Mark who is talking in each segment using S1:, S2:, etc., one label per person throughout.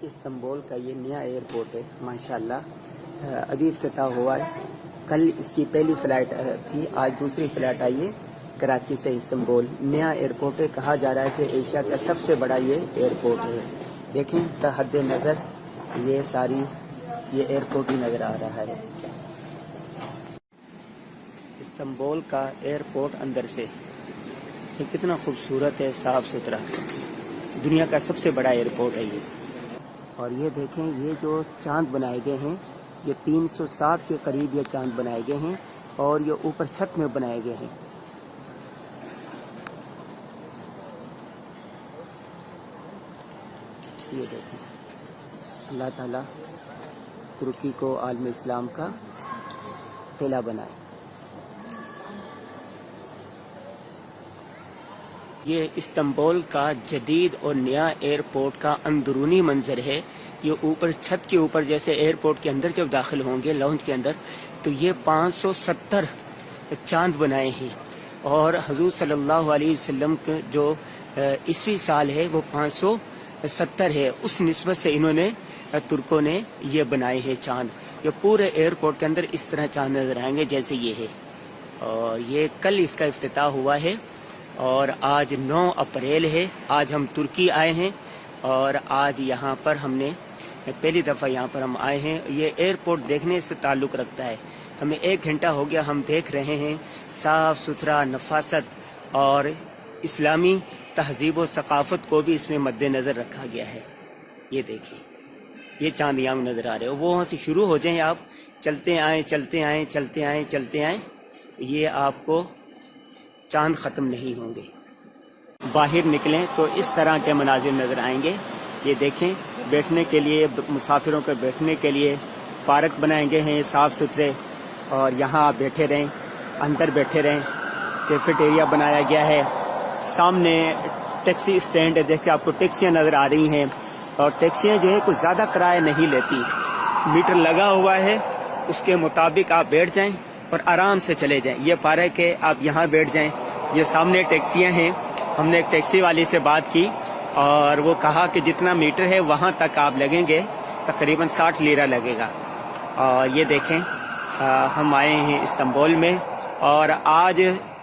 S1: Istanbul का ये नया एयरपोर्ट है माशाल्लाह। अभी इफ्तिताह हुआ है। कल इसकी पहली फ़्लाइट थी, आज दूसरी फ़्लाइट आई है कराची से इस्तांबुल। नया एयरपोर्ट है, कहा जा रहा है कि एशिया का सबसे बड़ा ये एयरपोर्ट है। देखें तहद नज़र ये सारी ये एयरपोर्ट ही नज़र आ रहा है। इस्तांबुल का एयरपोर्ट अंदर से ये कितना खूबसूरत है, साफ़ सुथरा। दुनिया का सबसे बड़ा एयरपोर्ट है ये। और ये देखें ये जो चांद बनाए गए हैं ये 307 के करीब ये चांद बनाए गए हैं और ये ऊपर छत में बनाए गए हैं। ये देखें अल्लाह ताला तुर्की को आलम इस्लाम का किला बनाए। ये इस्तांबुल का जदीद और नया एयरपोर्ट का अंदरूनी मंजर है। ये ऊपर छत के ऊपर जैसे एयरपोर्ट के अंदर जब दाखिल होंगे लाउंज के अंदर तो ये 570 चांद बनाए हैं और हुजूर सल्लल्लाहु अलैहि वसल्लम के जो ईस्वी साल है वो 570 है। उस निस्बत से इन्होंने तुर्कों ने ये बनाए हैं चांद। ये पूरे एयरपोर्ट के अंदर इस तरह चांद नजर आएंगे जैसे ये है। और ये कल इसका इफ्तिताह हुआ है और आज 9 अप्रैल है। आज हम तुर्की आए हैं और आज यहाँ पर हमने पहली दफ़ा यहाँ पर हम आए हैं। ये एयरपोर्ट देखने से ताल्लुक़ रखता है। हमें 1 घंटा हो गया, हम देख रहे हैं साफ़ सुथरा नफासत और इस्लामी तहजीब व सकाफ़त को भी इसमें मद्देनज़र रखा गया है। ये देखिए ये चांद यहाँ नज़र आ रहे हो। वो वहाँ से शुरू हो जाएं, आप चलते आएँ चलते आएँ चलते आएँ चलते आएँ, ये आपको चांद ख़त्म नहीं होंगे। बाहर निकलें तो इस तरह के मनाजिर नज़र आएंगे। ये देखें बैठने के लिए, मुसाफिरों के बैठने के लिए पार्क बनाए गए हैं साफ़ सुथरे और यहाँ आप बैठे रहें, अंदर बैठे रहें। कैफेटेरिया बनाया गया है। सामने टैक्सी स्टैंड है, देखिए आपको टैक्सियाँ नज़र आ रही हैं और टैक्सियाँ जो है कुछ ज़्यादा किराया नहीं लेती। मीटर लगा हुआ है, उसके मुताबिक आप बैठ जाएं और आराम से चले जाएं। ये पार्क है, आप यहाँ बैठ जाएं। ये सामने टैक्सियाँ हैं। हमने एक टैक्सी वाली से बात की और वो कहा कि जितना मीटर है वहाँ तक आप लगेंगे, तकरीबन 60 लीरा लगेगा। और ये देखें हम आए हैं इस्तांबुल में और आज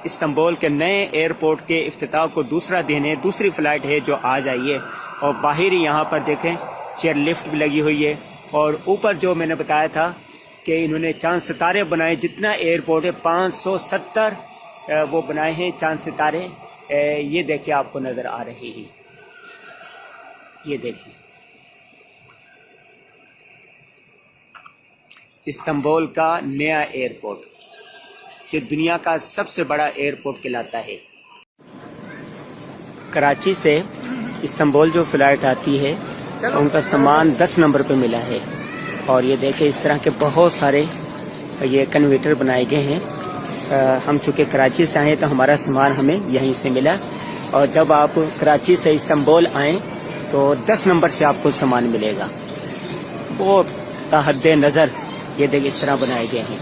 S1: इस्तांबुल के नए एयरपोर्ट के इफ्तिताह को दूसरा दिन है, दूसरी फ़्लाइट है जो आज आई है। और बाहर ही यहाँ पर देखें चेयर लिफ्ट भी लगी हुई है और ऊपर जो मैंने बताया था कि इन्होंने चांद सितारे बनाए, जितना एयरपोर्ट है 570 वो बनाए हैं चांद सितारे। ये देखिए आपको नज़र आ रही है। ये देखिए इस्तांबुल का नया एयरपोर्ट जो दुनिया का सबसे बड़ा एयरपोर्ट कहलाता है। कराची से इस्तांबुल जो फ़्लाइट आती है उनका सामान 10 नंबर पे मिला है। और ये देखें इस तरह के बहुत सारे ये कन्वेटर बनाए गए हैं। हम चूँकि कराची से आए तो हमारा सामान हमें यहीं से मिला और जब आप कराची से इस्तांबुल आएँ तो 10 नंबर से आपको सामान मिलेगा। बहुत तहद्दे नज़र ये देखिए इस तरह बनाए गए हैं।